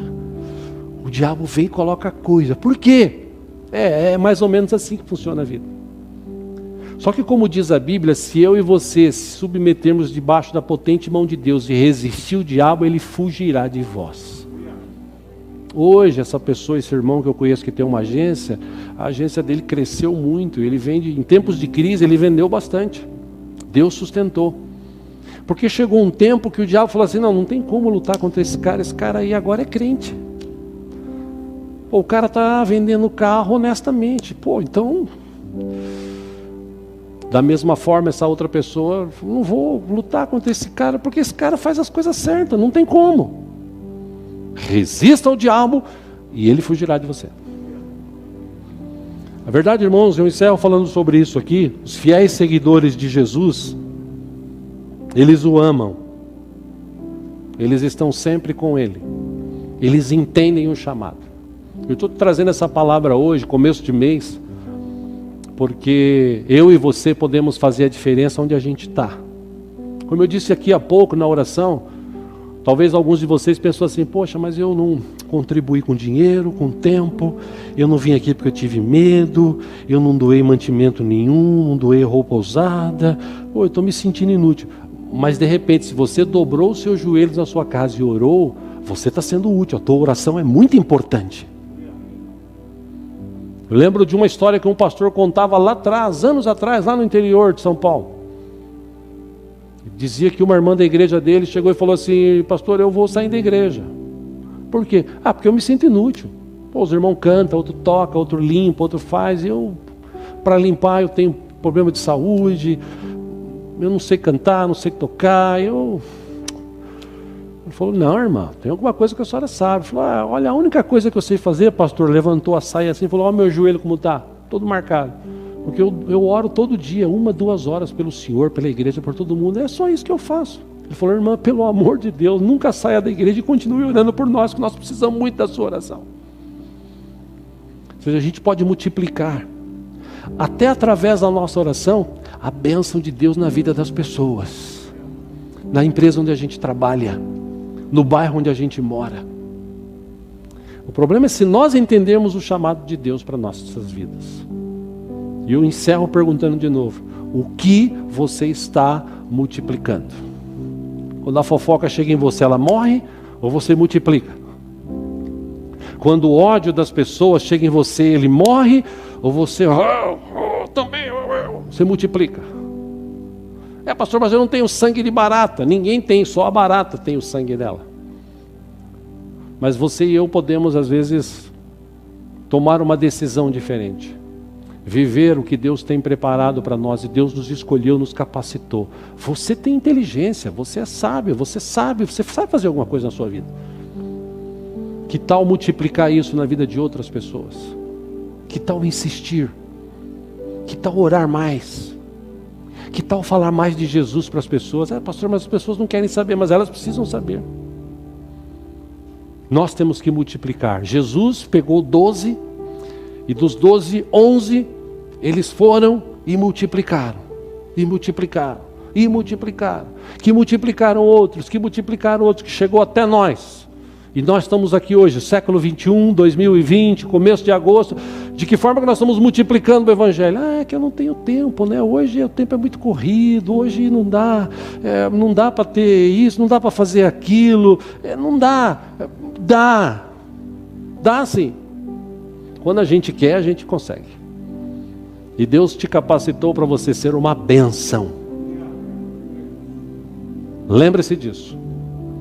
O diabo vem e coloca coisa. Por quê? É mais ou menos assim que funciona a vida. Só que como diz a Bíblia, se eu e você se submetermos debaixo da potente mão de Deus e resistir o diabo, ele fugirá de vós. Hoje, essa pessoa, esse irmão que eu conheço que tem uma agência, a agência dele cresceu muito, ele vende, em tempos de crise, ele vendeu bastante. Deus sustentou. Porque chegou um tempo que o diabo falou assim, não tem como lutar contra esse cara aí agora é crente. Pô, o cara está vendendo carro honestamente, então... Da mesma forma, essa outra pessoa, não vou lutar contra esse cara, porque esse cara faz as coisas certas, não tem como. Resista ao diabo e ele fugirá de você. A verdade, irmãos, eu encerro falando sobre isso aqui. Os fiéis seguidores de Jesus, eles o amam. Eles estão sempre com ele. Eles entendem o chamado. Eu estou trazendo essa palavra hoje, começo de mês, porque eu e você podemos fazer a diferença onde a gente está. Como eu disse aqui há pouco na oração, talvez alguns de vocês pensam assim, poxa, mas eu não contribuí com dinheiro, com tempo, eu não vim aqui porque eu tive medo, eu não doei mantimento nenhum, não doei roupa usada, eu estou me sentindo inútil. Mas de repente, se você dobrou os seus joelhos na sua casa e orou, você está sendo útil, a tua oração é muito importante. Eu lembro de uma história que um pastor contava lá atrás, anos atrás, lá no interior de São Paulo. Dizia que uma irmã da igreja dele chegou e falou assim, pastor, eu vou sair da igreja. Por quê? Porque eu me sinto inútil. Os irmãos cantam, outro toca, outro limpa, outro faz. Para limpar, eu tenho problema de saúde, eu não sei cantar, não sei tocar. Ele falou, não, irmã, tem alguma coisa que a senhora sabe. Ele falou, olha, a única coisa que eu sei fazer, pastor, levantou a saia assim, falou, meu joelho como está, todo marcado. Porque eu oro todo dia, 1, 2 horas pelo Senhor, pela igreja, por todo mundo, é só isso que eu faço. Ele falou, irmã, pelo amor de Deus, nunca saia da igreja e continue orando por nós, que nós precisamos muito da sua oração. Ou seja, a gente pode multiplicar, até através da nossa oração, a bênção de Deus na vida das pessoas, na empresa onde a gente trabalha, no bairro onde a gente mora. O problema é se nós entendermos o chamado de Deus para nossas vidas. E eu encerro perguntando de novo, o que você está multiplicando? Quando a fofoca chega em você, ela morre ou você multiplica? Quando o ódio das pessoas chega em você, ele morre ou você também você multiplica? Pastor, mas eu não tenho sangue de barata. Ninguém tem, só a barata tem o sangue dela. Mas você e eu podemos às vezes tomar uma decisão diferente, viver o que Deus tem preparado para nós, e Deus nos escolheu, nos capacitou. Você tem inteligência, você é sábio, você sabe fazer alguma coisa na sua vida. Que tal multiplicar isso na vida de outras pessoas? Que tal insistir? Que tal orar mais? Que tal falar mais de Jesus para as pessoas? Pastor, mas as pessoas não querem saber, mas elas precisam saber. Nós temos que multiplicar. Jesus pegou 12 E dos 12, 11, eles foram e multiplicaram. E multiplicaram. E multiplicaram. Que multiplicaram outros, que chegou até nós. E nós estamos aqui hoje, século 21, 2020, começo de agosto. De que forma que nós estamos multiplicando o Evangelho? É que eu não tenho tempo, né? Hoje o tempo é muito corrido, hoje não dá para ter isso, não dá para fazer aquilo, não dá. Dá sim. Quando a gente quer, a gente consegue. E Deus te capacitou para você ser uma bênção. Lembre-se disso.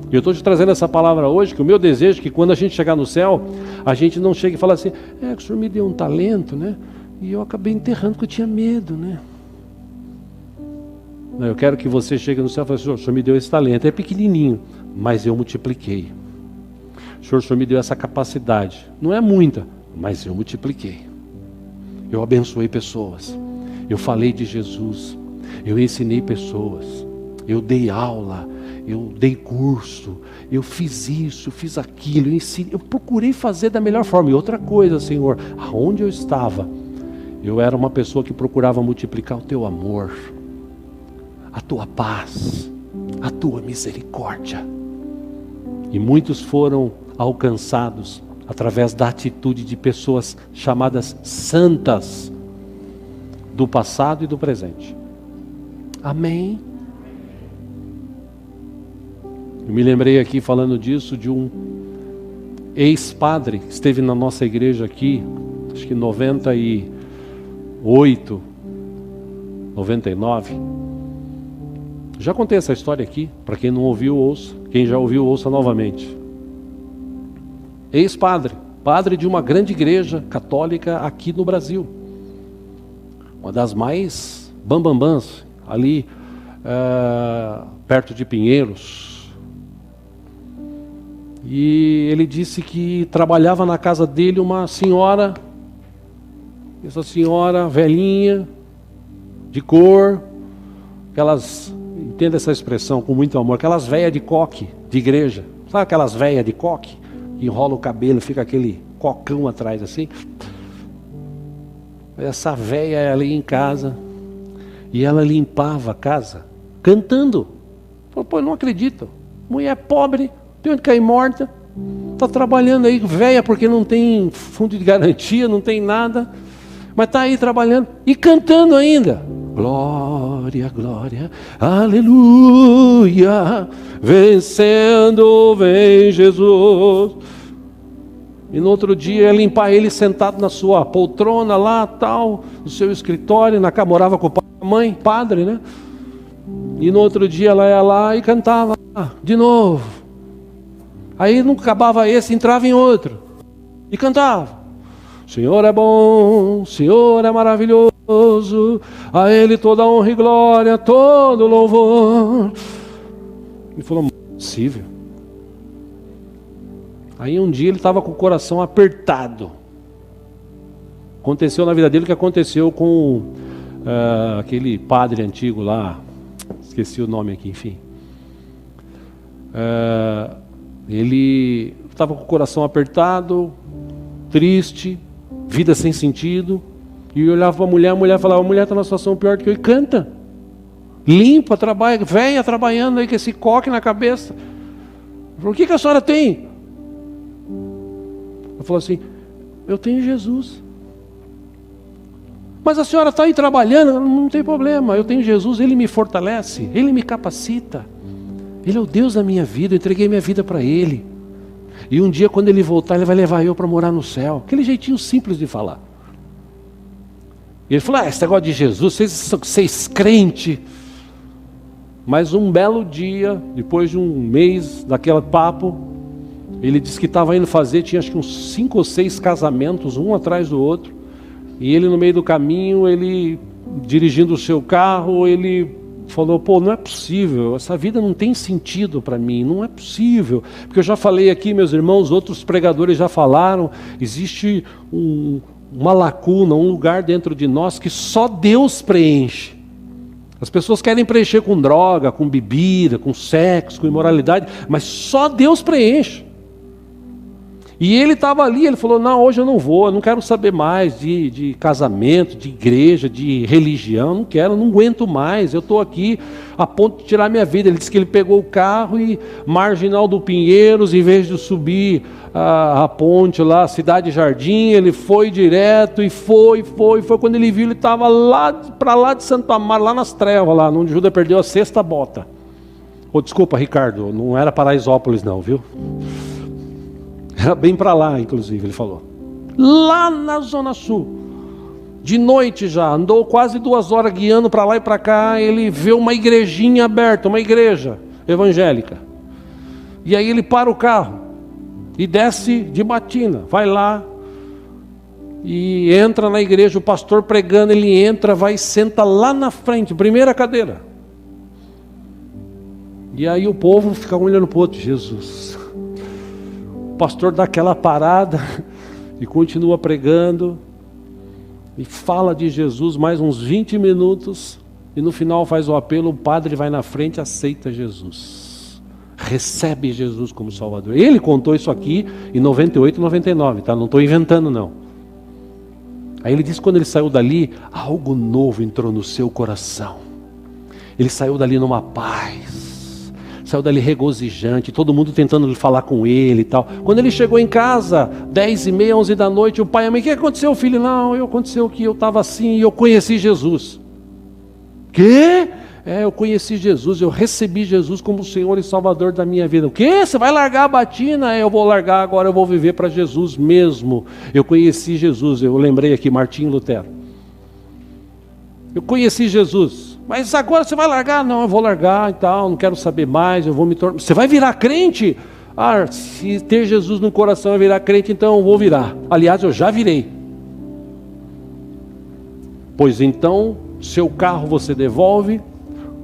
E eu estou te trazendo essa palavra hoje, que o meu desejo é que quando a gente chegar no céu, a gente não chegue e fale assim, que o Senhor me deu um talento, né? E eu acabei enterrando porque eu tinha medo, né? Não, eu quero que você chegue no céu e fale, o Senhor me deu esse talento, é pequenininho, mas eu multipliquei. O Senhor me deu essa capacidade, não é muita, mas eu multipliquei. Eu abençoei pessoas, eu falei de Jesus, eu ensinei pessoas, eu dei aula, eu dei curso, eu fiz isso, fiz aquilo, eu ensinei, eu procurei fazer da melhor forma. E outra coisa, Senhor, aonde eu estava, eu era uma pessoa que procurava multiplicar o teu amor, a tua paz, a tua misericórdia. E muitos foram alcançados através da atitude de pessoas chamadas santas do passado e do presente. Amém? Eu me lembrei aqui falando disso de um ex-padre que esteve na nossa igreja aqui, acho que 98, 99. Já contei essa história aqui, para quem não ouviu, ouça. Quem já ouviu, ouça novamente. Ex-padre, padre de uma grande igreja católica aqui no Brasil. Uma das mais bambambãs, ali perto de Pinheiros. E ele disse que trabalhava na casa dele uma senhora, essa senhora velhinha, de cor, aquelas, entenda essa expressão com muito amor, aquelas velhas de coque, de igreja. Sabe aquelas velhas de coque? Que enrola o cabelo, fica aquele cocão atrás assim. Essa velha ali em casa, e ela limpava a casa, cantando. Falei, pô, eu não acredito. Mulher pobre, tem onde cair morta, está trabalhando aí, velha, porque não tem fundo de garantia, não tem nada, mas está aí trabalhando e cantando ainda. Glória, glória, aleluia, vencendo vem Jesus. E no outro dia ia limpar ele sentado na sua poltrona lá, tal, no seu escritório, morava com o pai e a mãe, padre, né? E no outro dia ela ia lá e cantava de novo. Aí não acabava esse, entrava em outro. E cantava. O Senhor é bom, o Senhor é maravilhoso, a Ele toda honra e glória, todo louvor. Ele falou, não é possível. Aí um dia ele estava com o coração apertado. Aconteceu na vida dele o que aconteceu com aquele padre antigo lá, esqueci o nome aqui, enfim. Ele estava com o coração apertado, triste, vida sem sentido, e olhava para a mulher falava, a mulher está numa situação pior do que eu, e canta, limpa, trabalha, velha trabalhando aí com esse coque na cabeça. Eu falei, o que a senhora tem? Ela falou assim, eu tenho Jesus. Mas a senhora está aí trabalhando, não tem problema, eu tenho Jesus, Ele me fortalece, Ele me capacita. Ele é o Deus da minha vida, eu entreguei minha vida para Ele. E um dia quando Ele voltar, Ele vai levar eu para morar no céu. Aquele jeitinho simples de falar. E ele falou, esse negócio de Jesus, vocês crente. Mas um belo dia, depois de um mês daquele papo, ele disse que estava indo fazer, tinha acho que uns 5 ou 6 casamentos, um atrás do outro. E ele no meio do caminho, ele dirigindo o seu carro, ele falou, pô, não é possível, essa vida não tem sentido para mim, não é possível. Porque eu já falei aqui, meus irmãos, outros pregadores já falaram, existe uma lacuna, um lugar dentro de nós que só Deus preenche. As pessoas querem preencher com droga, com bebida, com sexo, com imoralidade, mas só Deus preenche. E ele estava ali, ele falou, não, hoje eu não vou, eu não quero saber mais de casamento, de igreja, de religião, não quero, não aguento mais, eu estou aqui a ponto de tirar minha vida. Ele disse que ele pegou o carro e Marginal do Pinheiros, em vez de subir a ponte lá, Cidade Jardim, ele foi direto e foi, quando ele viu, ele estava lá, para lá de Santo Amaro, lá nas trevas, lá, onde Judas perdeu a sexta bota. Oh, desculpa, Ricardo, não era Paraisópolis não, viu? Era bem para lá, inclusive, ele falou. Lá na Zona Sul. De noite já, andou quase 2 horas guiando para lá e para cá, ele vê uma igrejinha aberta, uma igreja evangélica. E aí ele para o carro e desce de batina, vai lá e entra na igreja, o pastor pregando, ele entra, vai e senta lá na frente, primeira cadeira. E aí o povo fica olhando para o outro, Jesus. O pastor dá aquela parada e continua pregando e fala de Jesus mais uns 20 minutos e no final faz o apelo, o padre vai na frente e aceita Jesus, recebe Jesus como Salvador. Ele contou isso aqui em 98, 99, tá? Não estou inventando não. Aí ele disse que quando ele saiu dali, algo novo entrou no seu coração. Ele saiu dali numa paz, saiu dali regozijante, todo mundo tentando falar com ele e tal. Quando ele chegou em casa, 10h30, 11 da noite, o pai e a mãe, o que aconteceu, filho? Não, aconteceu que eu estava assim e eu conheci Jesus. Quê? Eu conheci Jesus, eu recebi Jesus como Senhor e Salvador da minha vida. O quê? Você vai largar a batina? Eu vou largar, agora eu vou viver para Jesus mesmo. Eu conheci Jesus, eu lembrei aqui, Martinho Lutero. Eu conheci Jesus. Mas agora você vai largar? Não, eu vou largar e tal, não quero saber mais, eu vou me tornar... Você vai virar crente? Se ter Jesus no coração é virar crente, então eu vou virar. Aliás, eu já virei. Pois então, seu carro você devolve,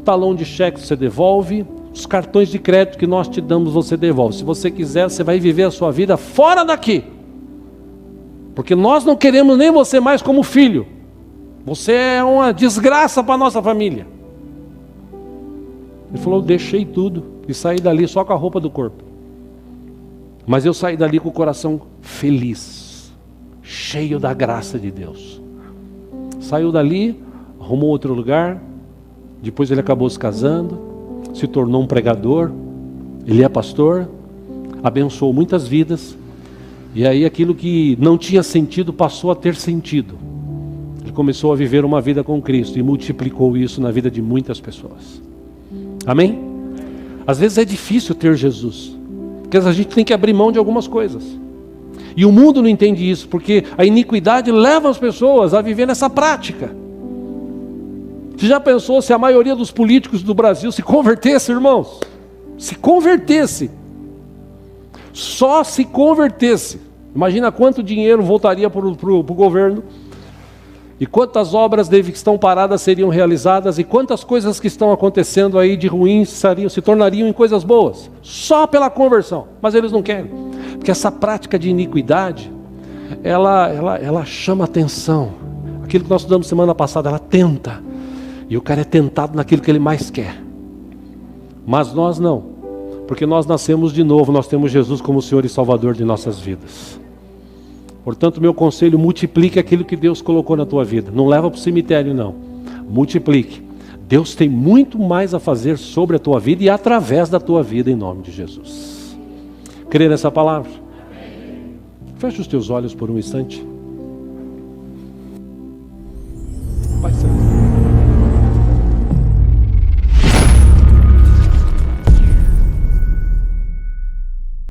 talão de cheque você devolve, os cartões de crédito que nós te damos você devolve. Se você quiser, você vai viver a sua vida fora daqui. Porque nós não queremos nem você mais como filho. Você é uma desgraça para a nossa família. Ele falou, eu deixei tudo e saí dali só com a roupa do corpo. Mas eu saí dali com o coração feliz, cheio da graça de Deus. Saiu dali, arrumou outro lugar, depois ele acabou se casando, se tornou um pregador, ele é pastor, abençoou muitas vidas, e aí aquilo que não tinha sentido passou a ter sentido. Ele começou a viver uma vida com Cristo e multiplicou isso na vida de muitas pessoas. Amém? Às vezes é difícil ter Jesus, porque a gente tem que abrir mão de algumas coisas. E o mundo não entende isso, porque a iniquidade leva as pessoas a viver nessa prática. Você já pensou se a maioria dos políticos do Brasil se convertesse, irmãos? Se convertesse. Só se convertesse. Imagina quanto dinheiro voltaria para o governo. E quantas obras que estão paradas seriam realizadas, e quantas coisas que estão acontecendo aí de ruins se tornariam em coisas boas, só pela conversão. Mas eles não querem, porque essa prática de iniquidade, ela chama atenção. Aquilo que nós estudamos semana passada, ela tenta, e o cara é tentado naquilo que ele mais quer. Mas nós não, porque nós nascemos de novo, nós temos Jesus como Senhor e Salvador de nossas vidas. Portanto, meu conselho, multiplique aquilo que Deus colocou na tua vida. Não leva para o cemitério, não. Multiplique. Deus tem muito mais a fazer sobre a tua vida e através da tua vida, em nome de Jesus. Crê nessa palavra? Feche os teus olhos por um instante.